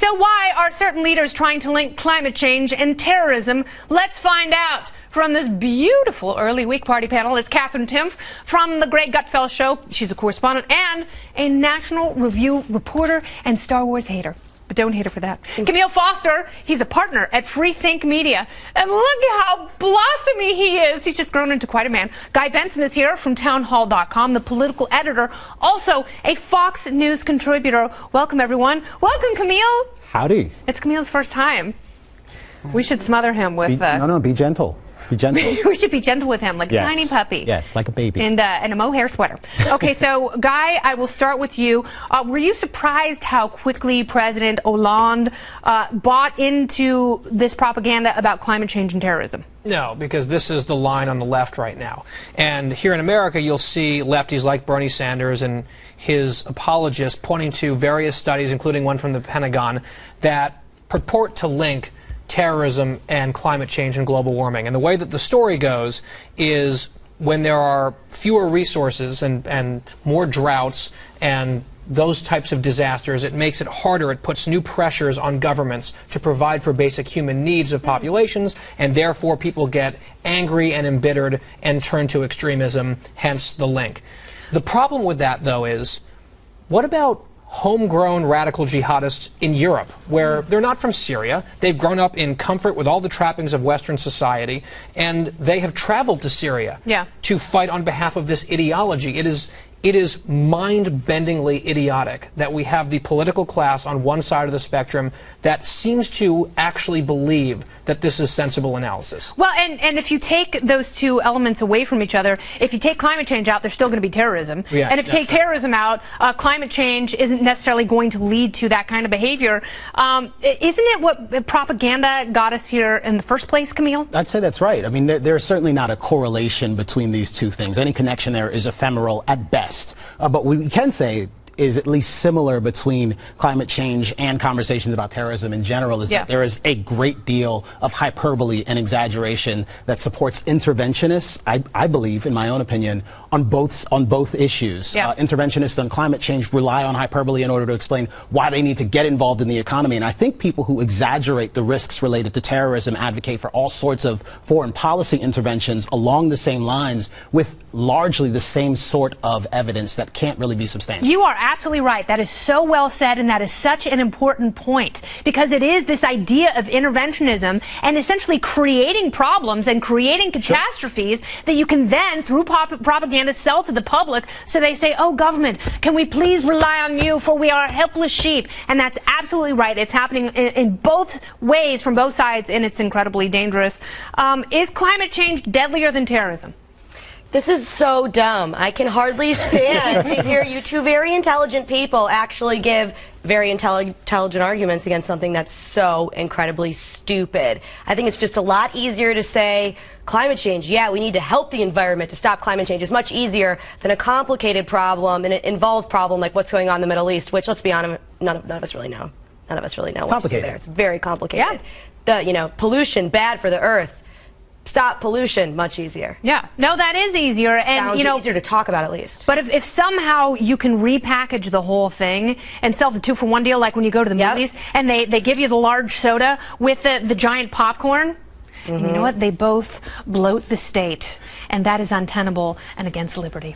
So why are certain leaders trying to link climate change and terrorism? Let's find out. From this beautiful early week party panel, it's Katherine Timpf from The Greg Gutfeld Show. She's a correspondent and a National Review reporter and Star Wars hater. But don't hate her for that. Camille Foster, he's a partner at Free Think Media. And look at how blossomy he is. He's just grown into quite a man. Guy Benson is here from townhall.com, the political editor, also a Fox News contributor. Welcome, everyone. Welcome, Camille. Howdy. It's Camille's first time. We should smother him with... Be gentle. Be gentle. We should be gentle with him, like a tiny puppy. Yes, like a baby. And a mohair sweater. Okay, so, Guy, I will start with you. Were you surprised how quickly President Hollande bought into this propaganda about climate change and terrorism? No, because this is the line on the left right now. And here in America, you'll see lefties like Bernie Sanders and his apologists pointing to various studies, including one from the Pentagon, that purport to link terrorism and climate change and global warming. And the way that the story goes is when there are fewer resources and more droughts and those types of disasters, it makes it harder. It puts new pressures on governments to provide for basic human needs of populations, and therefore people get angry and embittered and turn to extremism, hence the link. The problem with that, though, is what about homegrown radical jihadists in Europe, where they're not from Syria, they've grown up in comfort with all the trappings of Western society, and they have traveled to Syria to fight on behalf of this ideology. It is mind-bendingly idiotic that we have the political class on one side of the spectrum that seems to actually believe that this is sensible analysis. Well, and if you take those two elements away from each other, if you take climate change out, there's still going to be terrorism. Yeah, and if you take terrorism out, climate change isn't necessarily going to lead to that kind of behavior. Isn't it what propaganda got us here in the first place, Camille? I'd say that's right. I mean, there's certainly not a correlation between these two things. Any connection there is ephemeral at best. But what we can say is at least similar between climate change and conversations about terrorism in general is that there is a great deal of hyperbole and exaggeration that supports interventionists, I believe, in my own opinion, on both issues. Interventionists on climate change rely on hyperbole in order to explain why they need to get involved in the economy. And I think people who exaggerate the risks related to terrorism advocate for all sorts of foreign policy interventions along the same lines with largely the same sort of evidence that can't really be substantiated. You are absolutely right. That is so well said, and that is such an important point, because it is this idea of interventionism and essentially creating problems and creating catastrophes that you can then, through propaganda, sell to the public, so they say, oh, government, can we please rely on you, for we are helpless sheep? And that's absolutely right. It's happening in both ways, from both sides, and it's incredibly dangerous. Is climate change deadlier than terrorism? This is so dumb. I can hardly stand to hear you two very intelligent people actually give very intelligent arguments against something that's so incredibly stupid. I think it's just a lot easier to say climate change, yeah, we need to help the environment to stop climate change. It's much easier than a complicated problem and an involved problem like what's going on in the Middle East, which, let's be honest, none of us really know. None of us really know it's what to do there. It's very complicated. Pollution, bad for the earth. Stop pollution, much easier. Yeah, no, that is easier, and sounds easier to talk about at least. But if somehow you can repackage the whole thing and sell the 2-for-1 deal, like when you go to the movies and they give you the large soda with the giant popcorn, and you know what? They both bloat the state, and that is untenable and against liberty.